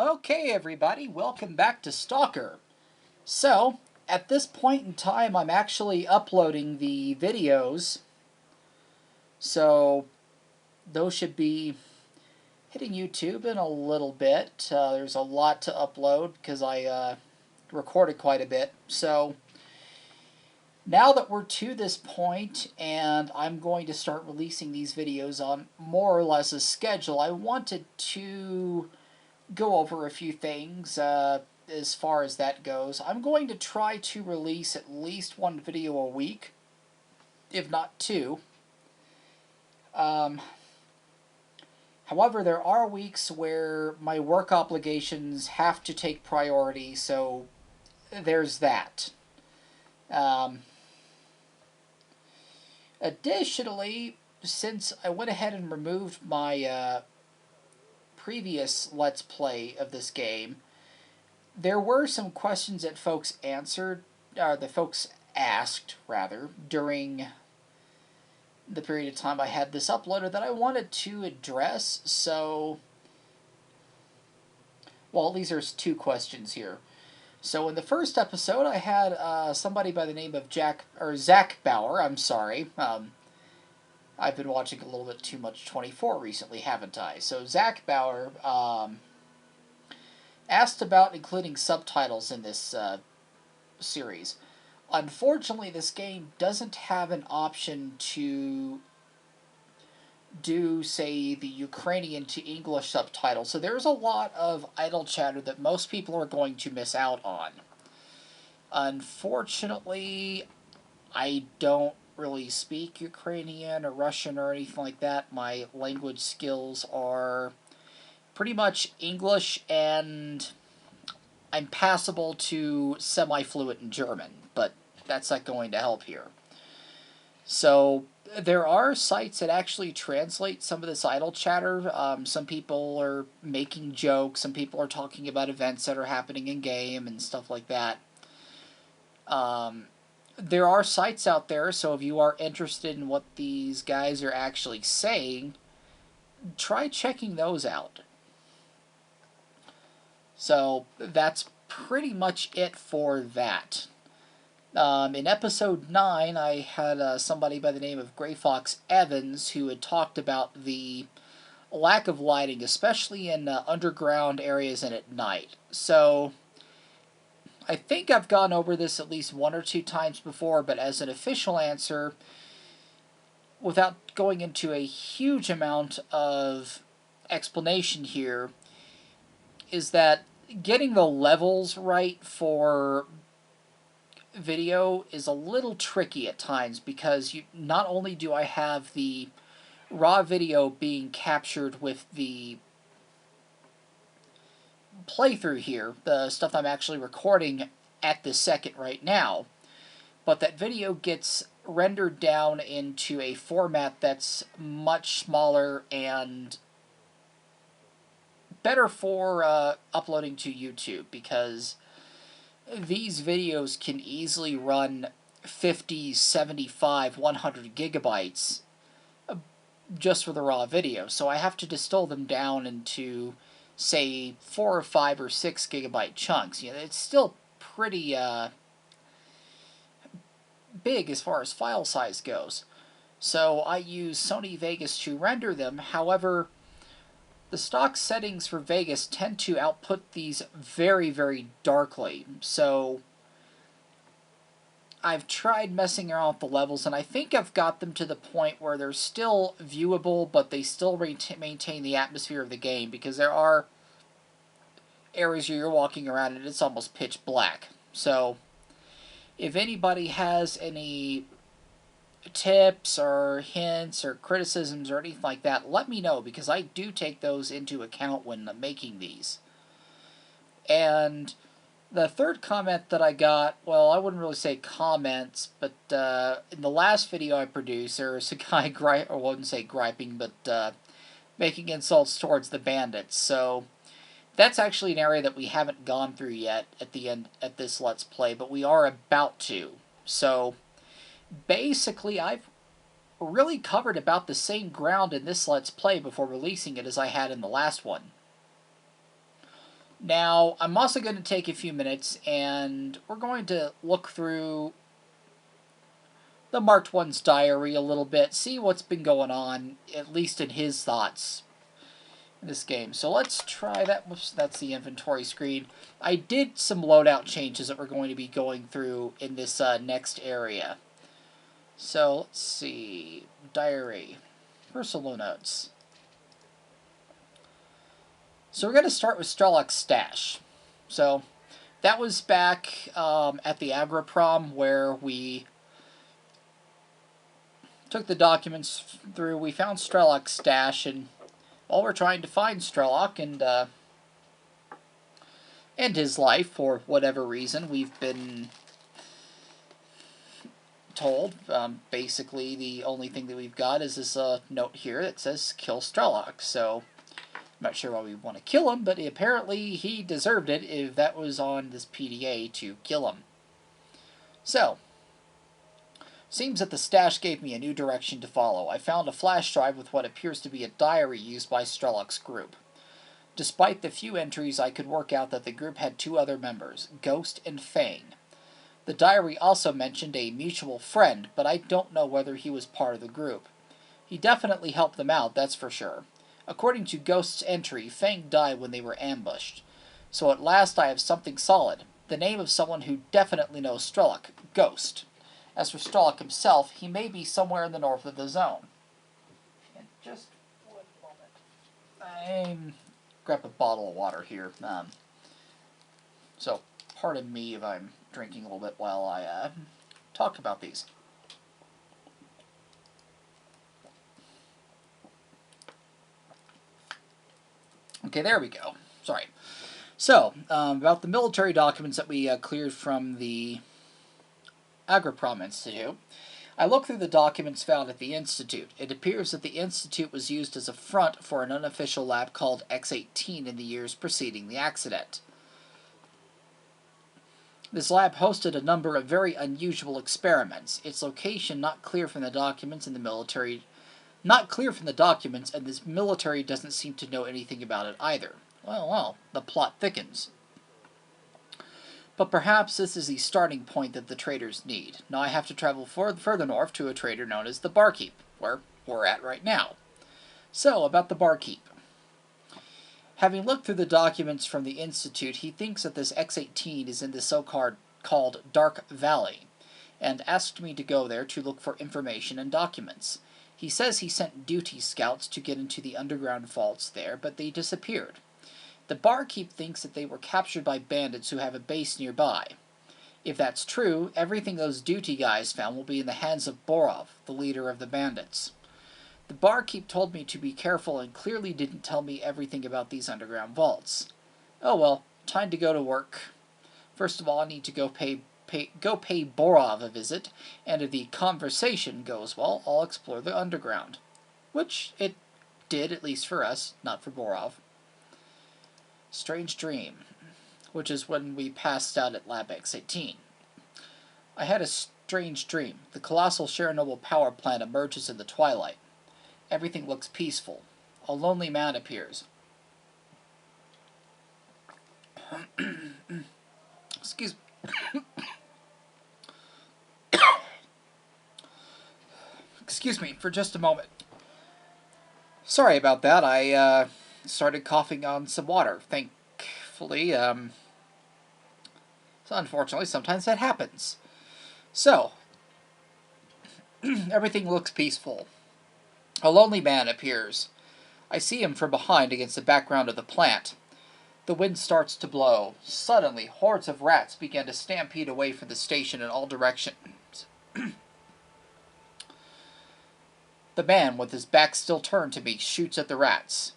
Okay, everybody, welcome back to Stalker. So, at this point in time, I'm actually uploading the videos. So, those should be hitting YouTube in a little bit. There's a lot to upload because I recorded quite a bit. So, now that we're to this point and I'm going to start releasing these videos on more or less a schedule, I wanted to go over a few things as far as that goes. I'm going to try to release at least one video a week, if not two. However, there are weeks where my work obligations have to take priority, so there's that. Additionally, since I went ahead and removed my previous Let's Play of this game, there were some questions that folks asked, during the period of time I had this uploaded that I wanted to address. So, well, these are two questions here. So in the first episode, I had somebody by the name of Zach Bauer. I'm sorry. I've been watching a little bit too much 24 recently, haven't I? So Zach Bauer asked about including subtitles in this series. Unfortunately, this game doesn't have an option to do, say, the Ukrainian to English subtitles, so there's a lot of idle chatter that most people are going to miss out on. Unfortunately, I don't really speak Ukrainian or Russian or anything like that. My language skills are pretty much English, and I'm passable to semi-fluent in German, but that's not going to help here. So there are sites that actually translate some of this idle chatter. Some people are making jokes. Some people are talking about events that are happening in game and stuff like that. There are sites out there, so if you are interested in what these guys are actually saying, try checking those out. So that's pretty much it for that. In episode 9, I had somebody by the name of Gray Fox Evans who had talked about the lack of lighting, especially in underground areas and at night. So I think I've gone over this at least one or two times before, but as an official answer, without going into a huge amount of explanation here, is that getting the levels right for video is a little tricky at times, because not only do I have the raw video being captured with the playthrough here, the stuff I'm actually recording at this second right now, but that video gets rendered down into a format that's much smaller and better for uploading to YouTube, because these videos can easily run 50, 75, 100 gigabytes just for the raw video. So I have to distill them down into, say, 4 or 5 or 6 gigabyte chunks. You know, it's still pretty big as far as file size goes. So I use Sony Vegas to render them. However, the stock settings for Vegas tend to output these very, very darkly. So I've tried messing around with the levels, and I think I've got them to the point where they're still viewable, but they still maintain the atmosphere of the game, because there are areas where you're walking around and it's almost pitch black. So if anybody has any tips or hints or criticisms or anything like that, let me know, because I do take those into account when making these. And the third comment that I got, well, I wouldn't really say comments, but in the last video I produced, there was a guy I wouldn't say griping, but making insults towards the bandits. So that's actually an area that we haven't gone through yet at the end at this Let's Play, but we are about to. So basically, I've really covered about the same ground in this Let's Play before releasing it as I had in the last one. Now, I'm also going to take a few minutes and we're going to look through the Marked One's diary a little bit, see what's been going on, at least in his thoughts in this game. So let's try that. Whoops, that's the inventory screen. I did some loadout changes that we're going to be going through in this next area. So let's see. Diary. Personal notes. So we're going to start with Strelok's stash. So that was back at the Agroprom where we took the documents through. We found Strelok's stash, and while we're trying to find Strelok and his life, for whatever reason, we've been told, basically the only thing that we've got is this note here that says kill Strelok. So I'm not sure why we want to kill him, but apparently he deserved it if that was on this PDA to kill him. So, seems that the stash gave me a new direction to follow. I found a flash drive with what appears to be a diary used by Strelok's group. Despite the few entries, I could work out that the group had two other members, Ghost and Fang. The diary also mentioned a mutual friend, but I don't know whether he was part of the group. He definitely helped them out, that's for sure. According to Ghost's entry, Fang died when they were ambushed. So at last I have something solid. The name of someone who definitely knows Strelok, Ghost. As for Strelok himself, he may be somewhere in the north of the zone. And just one moment. Grab a bottle of water here. So pardon me if I'm drinking a little bit while I talk about these. Okay, there we go. Sorry. So, about the military documents that we cleared from the Agroprom Institute. I looked through the documents found at the Institute. It appears that the Institute was used as a front for an unofficial lab called X-18 in the years preceding the accident. This lab hosted a number of very unusual experiments. Its location not clear from the documents, and this military doesn't seem to know anything about it either. Well, the plot thickens. But perhaps this is the starting point that the traders need. Now I have to travel further north to a trader known as the Barky, where we're at right now. So, about the Barky. Having looked through the documents from the Institute, he thinks that this X-18 is in the so-called Dark Valley, and asked me to go there to look for information and documents. He says he sent duty scouts to get into the underground vaults there, but they disappeared. The barkeep thinks that they were captured by bandits who have a base nearby. If that's true, everything those duty guys found will be in the hands of Borov, the leader of the bandits. The barkeep told me to be careful and clearly didn't tell me everything about these underground vaults. Oh well, time to go to work. First of all, I need to go pay Borov a visit, and if the conversation goes well, I'll explore the underground. Which it did, at least for us, not for Borov. Strange dream, which is when we passed out at Lab X-18. I had a strange dream. The colossal Chernobyl power plant emerges in the twilight. Everything looks peaceful. A lonely man appears. Excuse me. Excuse me for just a moment. Sorry about that. I started coughing on some water. Thankfully, so unfortunately, sometimes that happens. So, everything looks peaceful. A lonely man appears. I see him from behind against the background of the plant. The wind starts to blow. Suddenly, hordes of rats begin to stampede away from the station in all directions. The man, with his back still turned to me, shoots at the rats.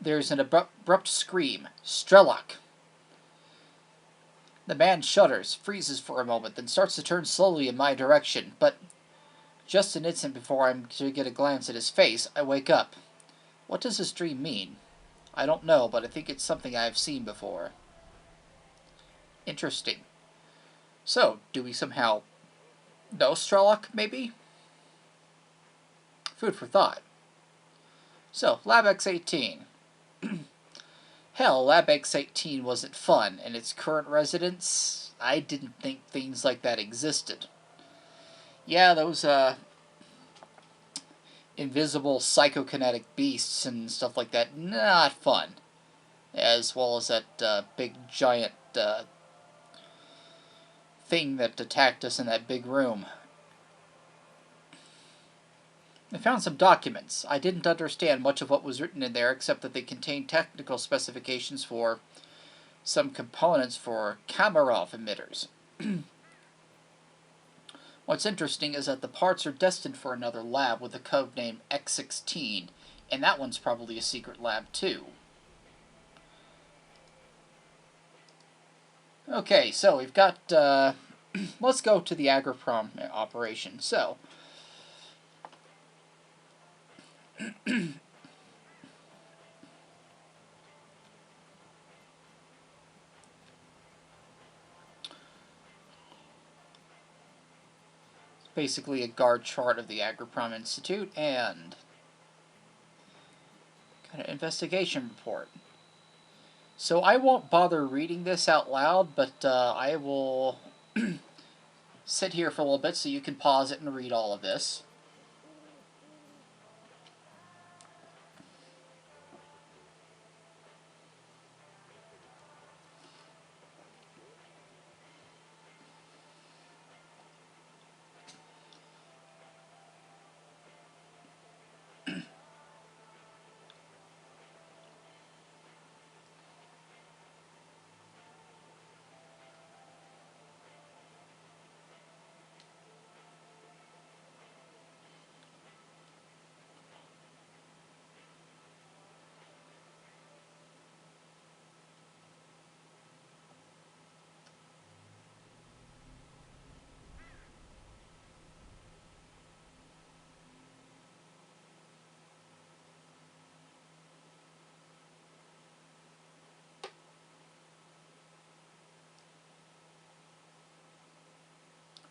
There's an abrupt scream. Strelok! The man shudders, freezes for a moment, then starts to turn slowly in my direction, but just an instant before I'm to get a glance at his face, I wake up. What does this dream mean? I don't know, but I think it's something I have seen before. Interesting. So, do we somehow know Strelok, maybe? Food for thought. So, Lab X-18. Hell, Lab X-18 wasn't fun, and its current residents, I didn't think things like that existed. Yeah, those invisible psychokinetic beasts and stuff like that, not fun. As well as that big giant thing that attacked us in that big room. I found some documents. I didn't understand much of what was written in there, except that they contained technical specifications for some components for Kamarov emitters. What's interesting is that the parts are destined for another lab with the code name X16, and that one's probably a secret lab too. Okay, so we've got, let's go to the Agroprom operation. So, basically a guard chart of the Agroprom Institute and kind of investigation report. So I won't bother reading this out loud, but I will sit here for a little bit so you can pause it and read all of this.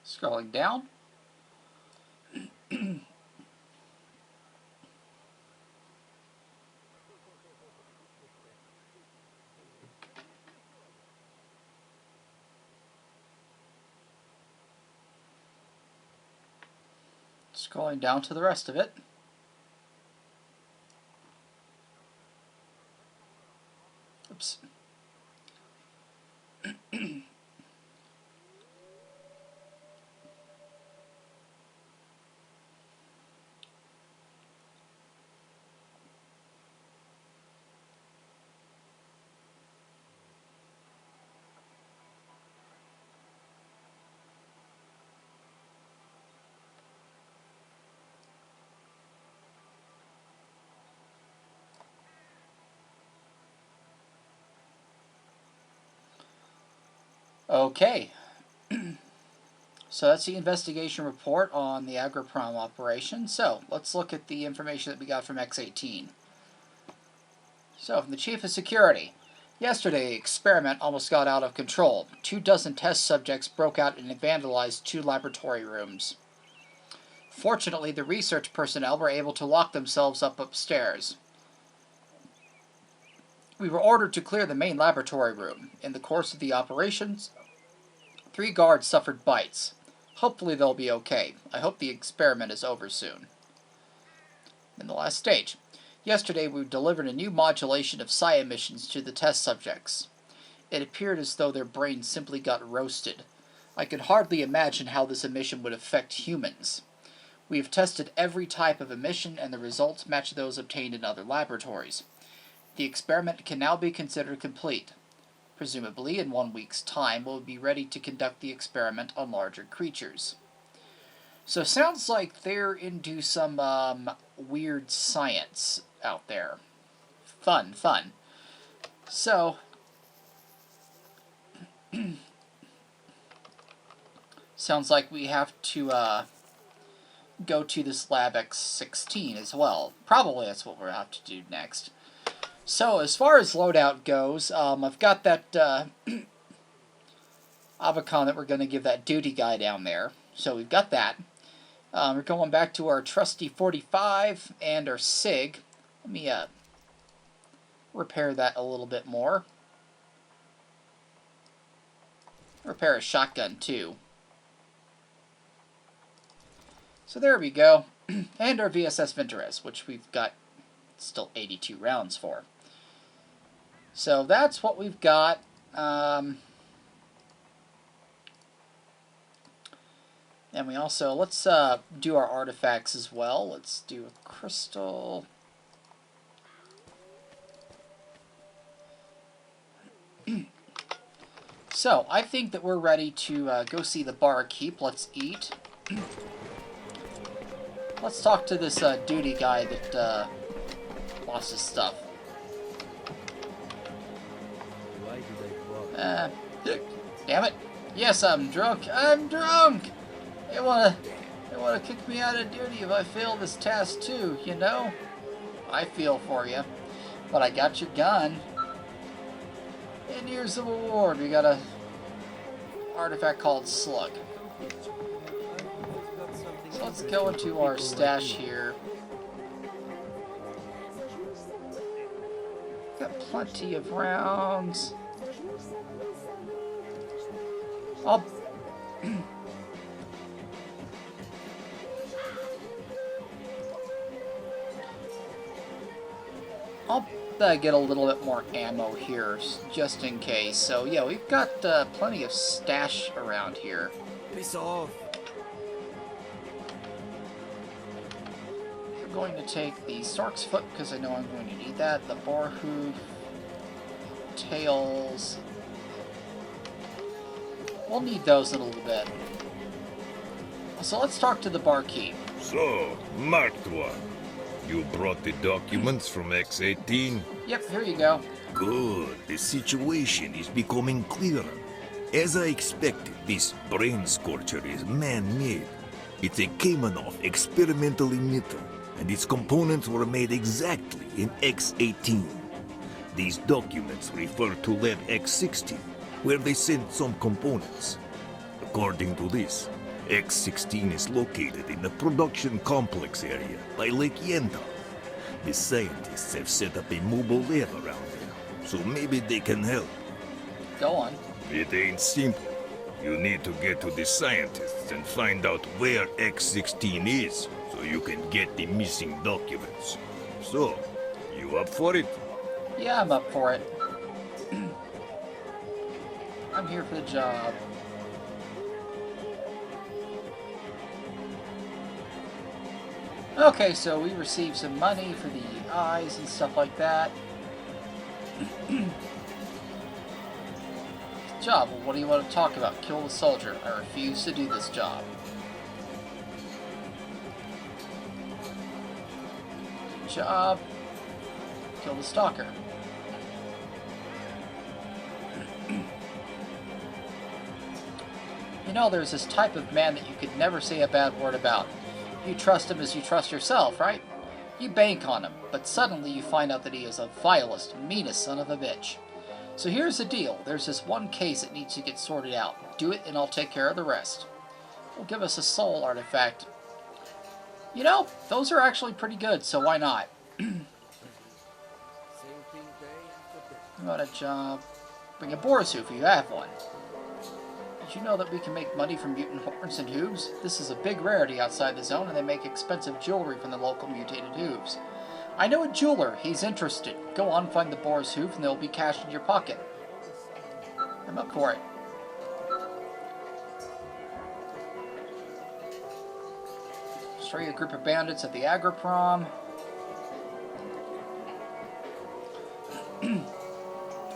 Scrolling down. Scrolling down to the rest of it. Oops. Okay. So that's the investigation report on the Agroprom operation. So let's look at the information that we got from X18. So from the Chief of Security. Yesterday, the experiment almost got out of control. 24 test subjects broke out and vandalized 2 laboratory rooms. Fortunately, the research personnel were able to lock themselves up upstairs. We were ordered to clear the main laboratory room. In the course of the operations, 3 guards suffered bites. Hopefully they'll be okay. I hope the experiment is over soon. In the last stage. Yesterday we delivered a new modulation of psi emissions to the test subjects. It appeared as though their brains simply got roasted. I could hardly imagine how this emission would affect humans. We have tested every type of emission and the results match those obtained in other laboratories. The experiment can now be considered complete. Presumably, in 1 week's time, we'll be ready to conduct the experiment on larger creatures. So it sounds like they're into some weird science out there. Fun. So, sounds like we have to go to this Lab X16 as well. Probably that's what we'll have to do next. So, as far as loadout goes, I've got that Avacon that we're going to give that duty guy down there. So we've got that. We're going back to our trusty 45 and our SIG. Let me repair that a little bit more. Repair a shotgun too. So there we go. And our VSS Venturez, which we've got still 82 rounds for. So that's what we've got. And we also, let's do our artifacts as well. Let's do a crystal. So, I think that we're ready to go see the barkeep. Let's eat. Let's talk to this duty guy that lost his stuff. Damn it. Yes, I'm drunk. I'm drunk! They wanna kick me out of duty if I fail this task too, you know? I feel for you. But I got your gun. And here's the reward. We got a artifact called Slug. So let's go into our stash here. Got plenty of rounds. I'll get a little bit more ammo here, just in case. So yeah, we've got plenty of stash around here. Piss off. We're going to take the Stork's Foot, because I know I'm going to need that. The Boar Hoof, Tails. We'll need those in a little bit. So let's talk to the barkeep. So, marked one. You brought the documents from X-18? Yep, here you go. Good. The situation is becoming clearer. As I expected, this brain scorcher is man-made. It's a Kamenov experimental emitter, and its components were made exactly in X-18. These documents refer to Lab X-16, where they sent some components. According to this, X-16 is located in the production complex area by Lake Yenta. The scientists have set up a mobile lab around there, so maybe they can help. Go on. It ain't simple. You need to get to the scientists and find out where X-16 is, so you can get the missing documents. So, you up for it? Yeah, I'm up for it. I'm here for the job. Okay, so we received some money for the eyes and stuff like that. Job, well, what do you want to talk about? Kill the soldier. I refuse to do this job. Job. Kill the stalker. You know, there's this type of man that you could never say a bad word about. You trust him as you trust yourself, right? You bank on him, but suddenly you find out that he is the vilest, meanest son of a bitch. So here's the deal. There's this one case that needs to get sorted out. Do it and I'll take care of the rest. Will give us a soul artifact. You know, those are actually pretty good, so why not? What a job. Bring a boar's hoof if you have one. Did you know that we can make money from mutant horns and hooves? This is a big rarity outside the zone, and they make expensive jewelry from the local mutated hooves. I know a jeweler. He's interested. Go on, find the boar's hoof, and there will be cash in your pocket. I'm up for it. Destroy a group of bandits at the Agroprom.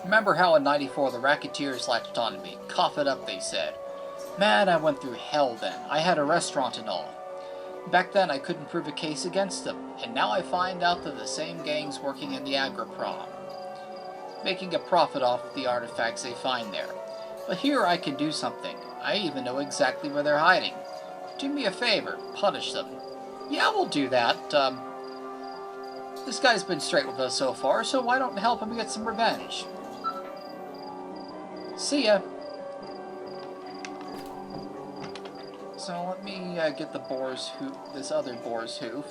Remember how in '94 the racketeers latched onto me. Cough it up, they said. Man, I went through hell then. I had a restaurant and all. Back then I couldn't prove a case against them, and now I find out that the same gang's working in the Agroprom, making a profit off the artifacts they find there. But here I can do something. I even know exactly where they're hiding. Do me a favor, punish them. Yeah, we'll do that. This guy's been straight with us so far, so why don't we help him get some revenge? See ya. So let me get the boar's hoof, this other boar's hoof.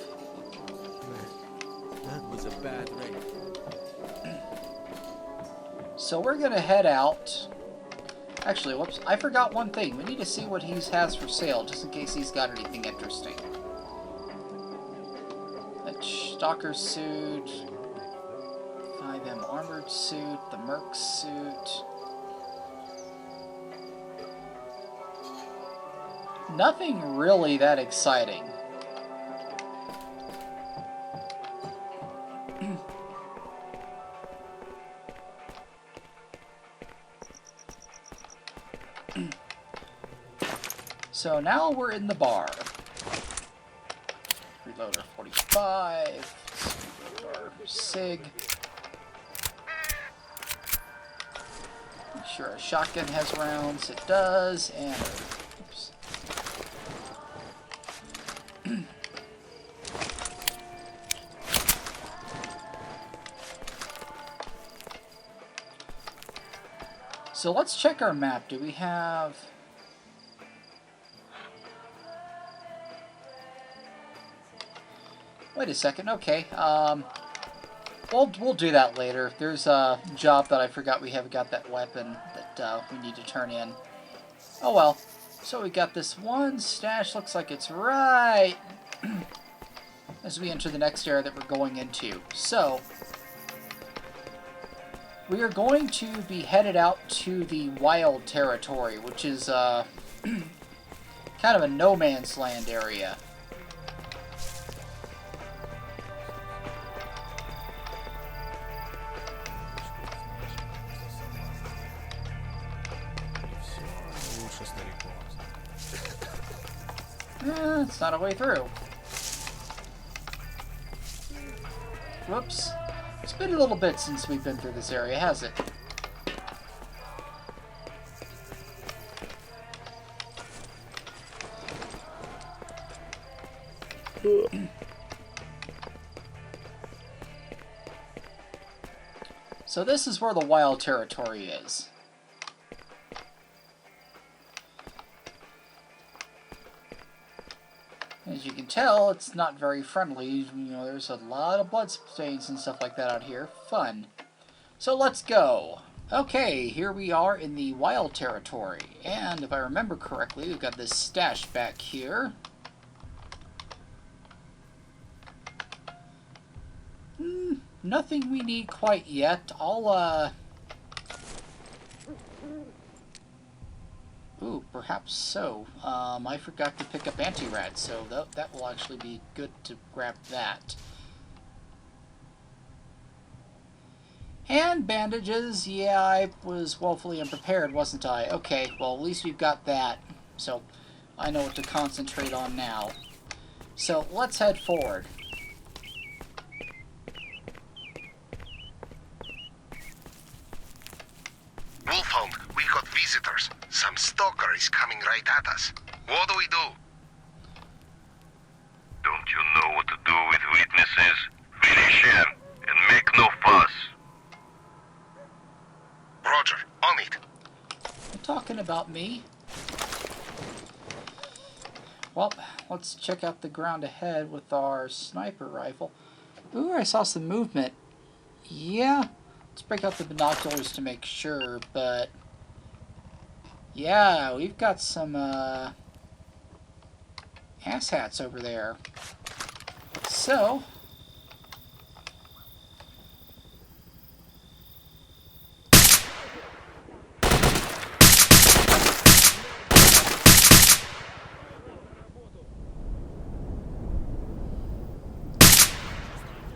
That was a bad raid. So we're gonna head out. Actually, whoops, I forgot one thing. We need to see what he has for sale, just in case he's got anything interesting. That Stalker suit, 5M armored suit, the Merc suit. Nothing really that exciting. So now we're in the bar. Reload our 45. Reload our SIG. Make sure our shotgun has rounds. It does. And oops. So let's check our map. Do we have... Wait a second, okay. We'll do that later. There's a job that I forgot we haven't got that weapon that we need to turn in. Oh well. So we got this one stash, looks like it's right as we enter the next area that we're going into. So, we are going to be headed out to the Wild Territory, which is kind of a no man's land area. It's not a way through. Whoops. It's been a little bit since we've been through this area, has it? So this is where the Wild Territory is. As you can tell, it's not very friendly. You know, there's a lot of blood stains and stuff like that out here. Fun. So let's go. Okay, here we are in the Wild Territory. And if I remember correctly, we've got this stash back here. Nothing we need quite yet. Ooh, perhaps so. I forgot to pick up anti-rad, so that will actually be good to grab that. Hand bandages, yeah, I was woefully unprepared, wasn't I? Okay, well, at least we've got that, so I know what to concentrate on now. So, let's head forward. Wolfhound, we got visitors. Some stalker is coming right at us. What do we do? Don't you know what to do with witnesses? Finish him and make no fuss. Roger, on it. You're talking about me? Well, let's check out the ground ahead with our sniper rifle. Ooh, I saw some movement. Yeah, let's break out the binoculars to make sure, but... yeah, we've got some, asshats over there. So...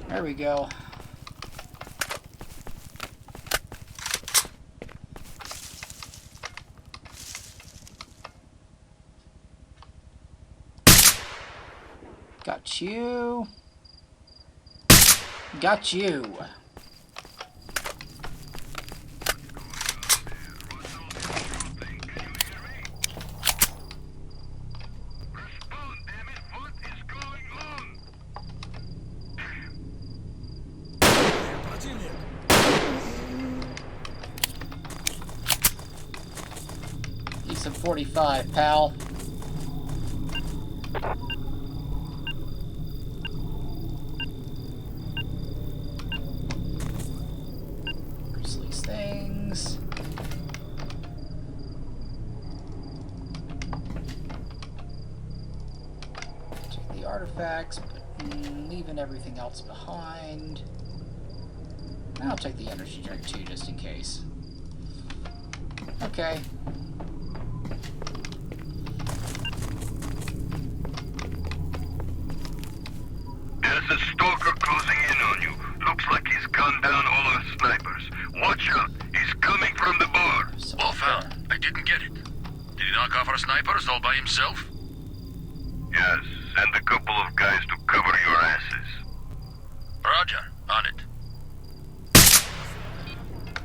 there we go. Got you. Got you. Need some 45, pal. Where's these things? artifacts, but leaving everything else behind. I'll take the energy drink too, just in case. Okay. There's a stalker closing in on you. Looks like he's gunned down all our snipers. Watch out. He's coming from the bar. Well found. I didn't get it. Did he knock off our snipers all by himself? Yes, send a couple of guys to cover your asses. Roger. On it.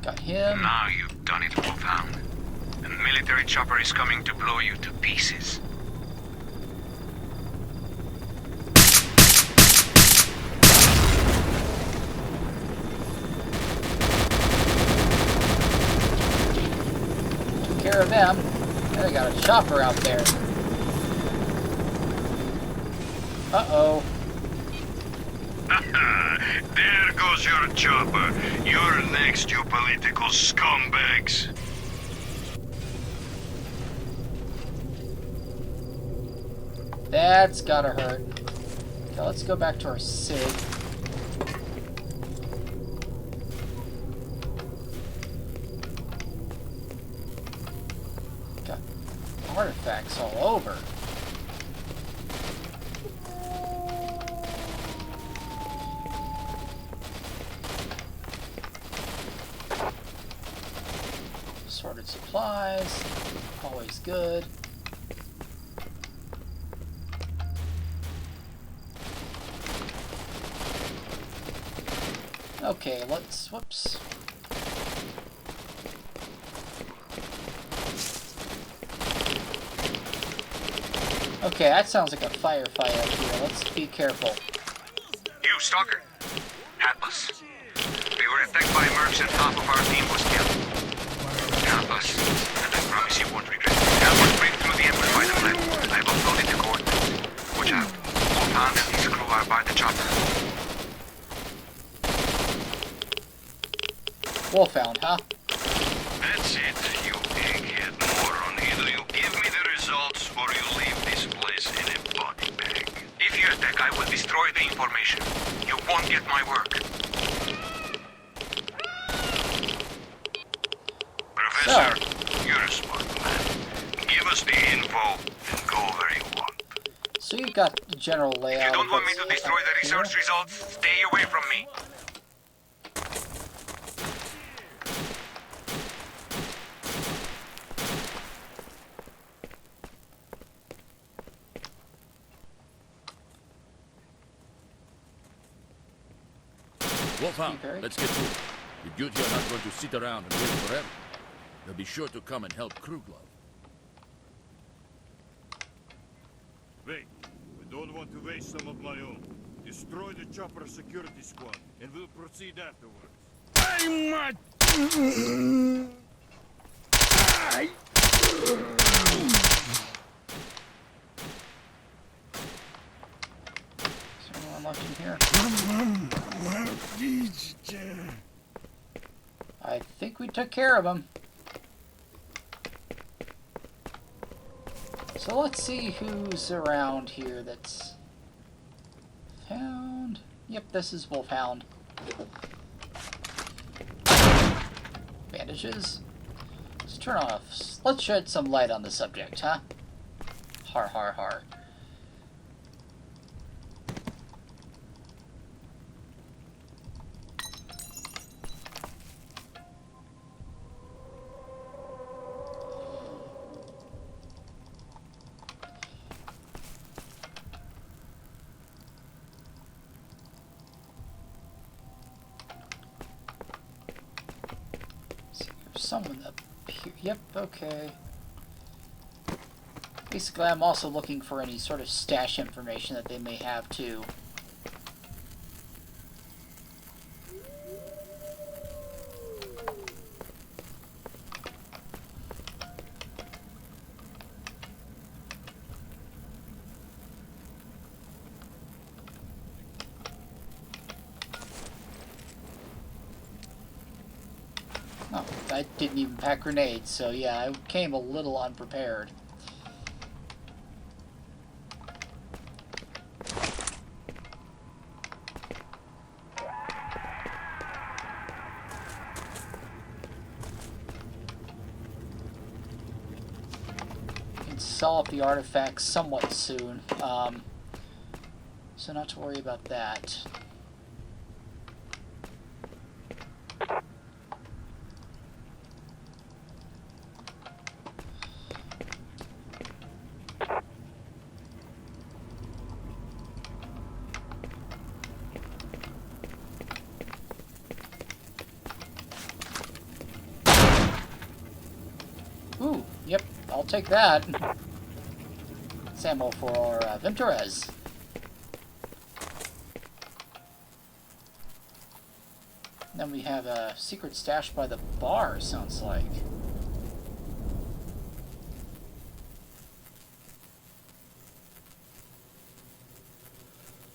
Got him. Now you've done it, Wolfhound. A military chopper is coming to blow you to pieces. Took care of them. And they got a chopper out there. Uh-oh. There goes your chopper. You're next, you political scumbags. That's gotta hurt. Okay, let's go back to our SIG. Got artifacts all over. Sorted supplies, always good. Okay, let's, whoops. Okay, that sounds like a firefight up here. Let's be careful. You, Stalker. Atlas. We were attacked by mercs and half of our team was killed. Help us, and I promise you won't regret it. Help us break through the ambush by the left. I've uploaded the coordinates. Watch out. Wolfhound and his crew are by the chopper. Wolfhound, huh? That's it, you egghead moron. Either you give me the results or you leave this place in a body bag. If you attack, I will destroy the information. You won't get my work. Professor, you're a smart man. Give us the info and go where you want. So you've got the general layout. If you don't of want me what's to destroy up the here. research results, stay away from me. Wolfhound, Okay. let's get to it. The dudes are not going to sit around and wait forever. They'll be sure to come and help Kruglov. Wait, I don't want to waste some of my own. Destroy the chopper security squad, and we'll proceed afterwards. Is there anyone left in here? I think we took care of him. So let's see who's around here that's found. Yep, this is Wolfhound. Bandages. Let's turn off. Let's shed some light on the subject, huh? Har har har. Someone up here. Yep, okay. Basically, I'm also looking for any sort of stash information that they may have, too. Oh, I didn't even pack grenades, so yeah, I came a little unprepared. sell off the artifacts somewhat soon. So not to worry about that. Ooh, yep, I'll take that. It's ammo for Venturez. Then we have a secret stash by the bar, sounds like.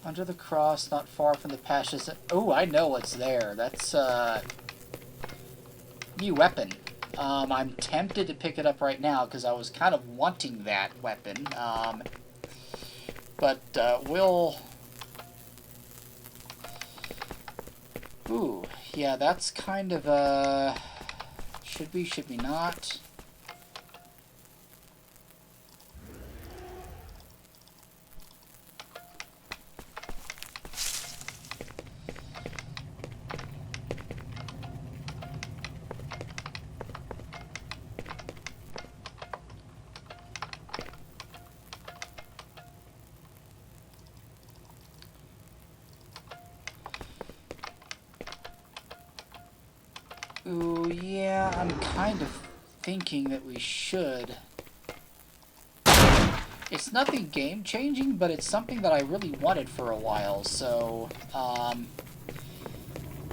Under the cross, not far from the patches. Oh, I know what's there. That's new weapon. I'm tempted to pick it up right now because I was kind of wanting that weapon. But we'll... Ooh, yeah, that's kind of should we not? Ooh, yeah, I'm kind of thinking that we should. It's nothing game-changing, but it's something that I really wanted for a while, so,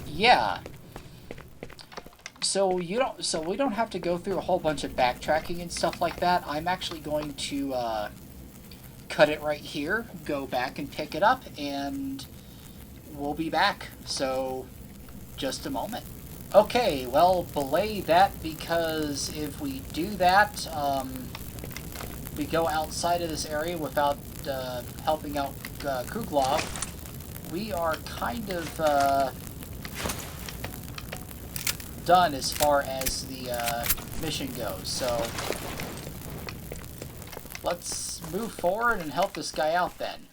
yeah. So we don't have to go through a whole bunch of backtracking and stuff like that. I'm actually going to, cut it right here, go back and pick it up, and we'll be back. So, just a moment. Okay, well, belay that, because if we do that, we go outside of this area without helping out Kruglov, we are kind of done as far as the mission goes. So let's move forward and help this guy out then.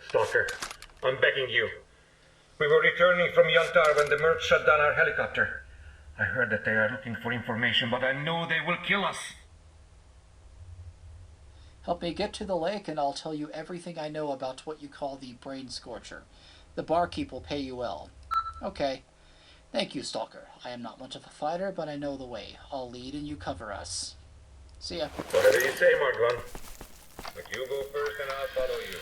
Stalker, I'm begging you. We were returning from Yantar when the mercs shut down our helicopter. I heard that they are looking for information, but I know they will kill us. Help me get to the lake and I'll tell you everything I know about what you call the brain scorcher. The barkeep will pay you well. Okay. Thank you, Stalker. I am not much of a fighter, but I know the way. I'll lead and you cover us. See ya. Whatever you say, Mark. But you go first and I'll follow you.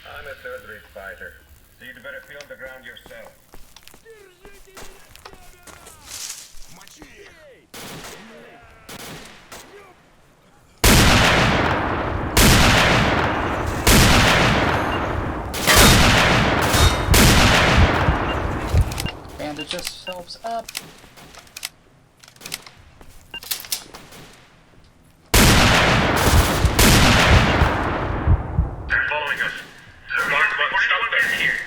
I'm a third-rate fighter, so you'd better feel on the ground yourself. Bandage ourselves up. They're following us. Mark, stop them here.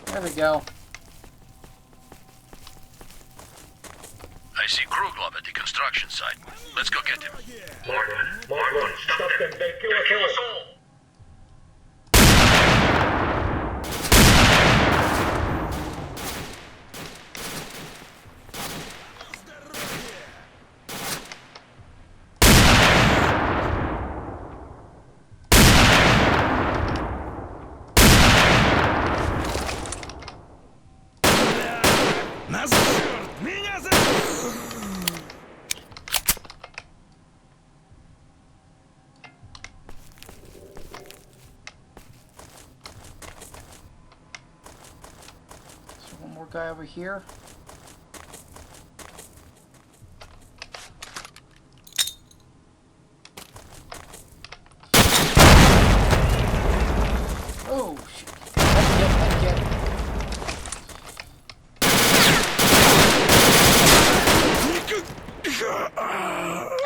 There we go. I see Kruglov at the construction site. Let's go get him. Mark, stop them. They kill us all. Guy over here. Oh shit.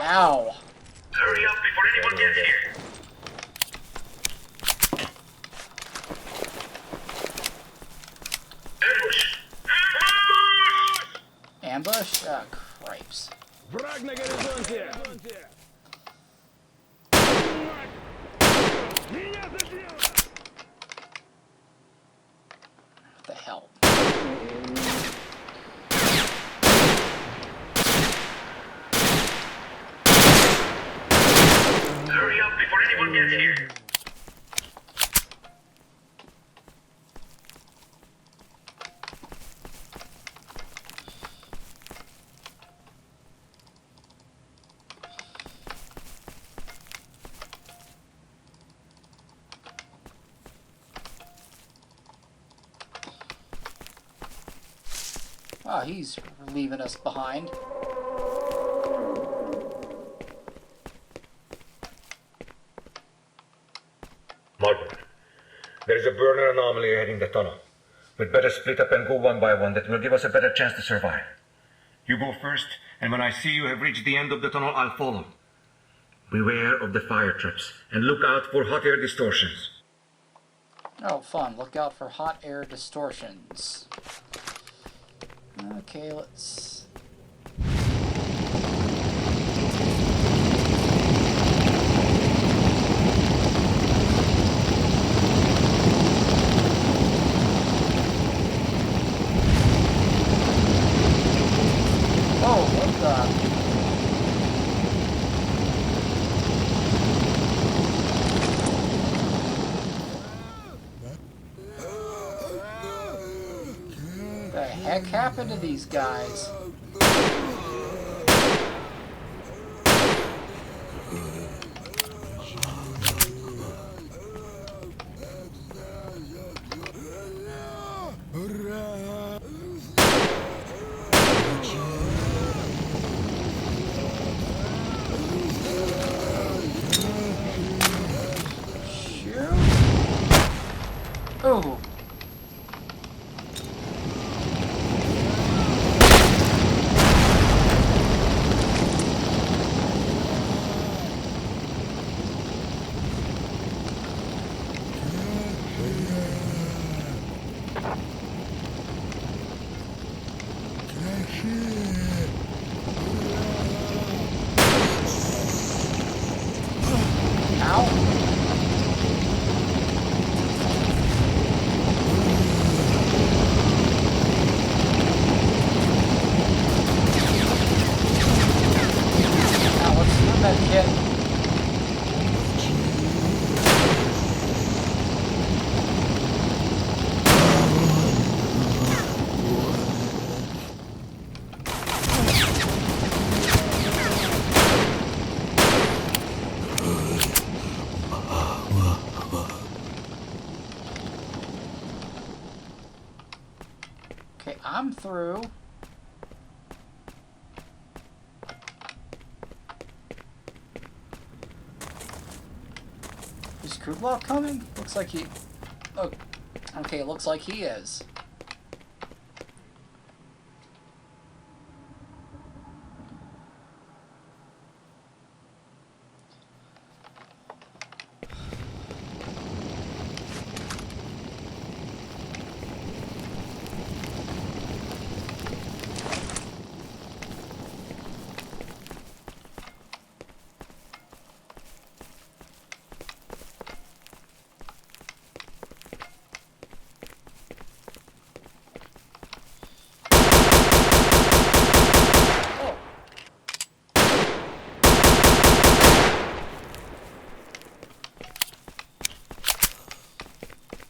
Ow. Hurry up before anyone gets here. Anyone get here? Ah, he's leaving us behind. Margaret, there is a burner anomaly heading the tunnel. We'd better split up and go one by one. That will give us a better chance to survive. You go first, and when I see you have reached the end of the tunnel, I'll follow. Beware of the fire traps, and look out for hot air distortions. Oh, fun. Look out for hot air distortions. Okay, let's... Oh, what the... The heck happened to these guys? Shoot. Oh. Okay, I'm through. Is Kublov coming? Looks like he... Oh, okay, looks like he is.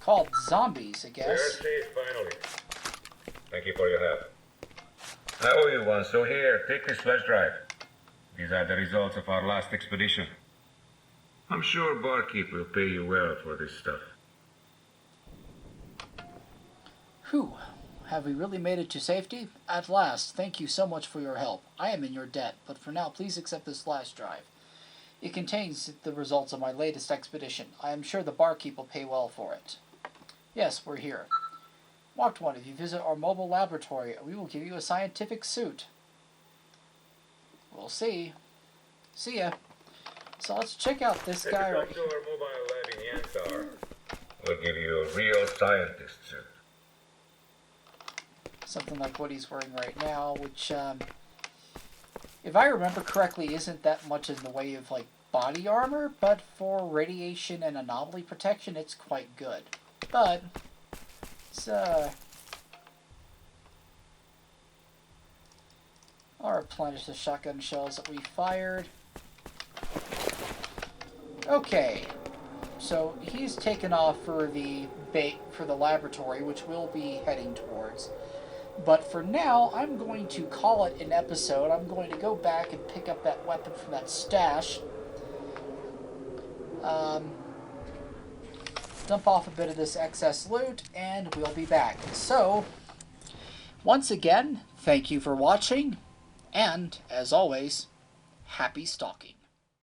Called zombies, I guess. We're safe, finally. Thank you for your help. I owe you one, so here, take this flash drive. These are the results of our last expedition. I'm sure Barky will pay you well for this stuff. Whew. Have we really made it to safety? At last, thank you so much for your help. I am in your debt, but for now, please accept this flash drive. It contains the results of my latest expedition. I am sure the barkeep will pay well for it. Yes, we're here. Marked one, if you visit our mobile laboratory, we will give you a scientific suit. We'll see. See ya. So let's check out this guy right here. If you come to our mobile lab in Yantar, we'll give you a real scientist suit. Something like what he's wearing right now, which, if I remember correctly, isn't that much in the way of, like, body armor, but for radiation and anomaly protection, it's quite good. But, it's, I'll replenish the shotgun shells that we fired. Okay, so he's taken off for the laboratory, which we'll be heading towards. But for now, I'm going to call it an episode. I'm going to go back and pick up that weapon from that stash. Dump off a bit of this excess loot, and we'll be back. So, once again, thank you for watching, and, as always, happy stalking.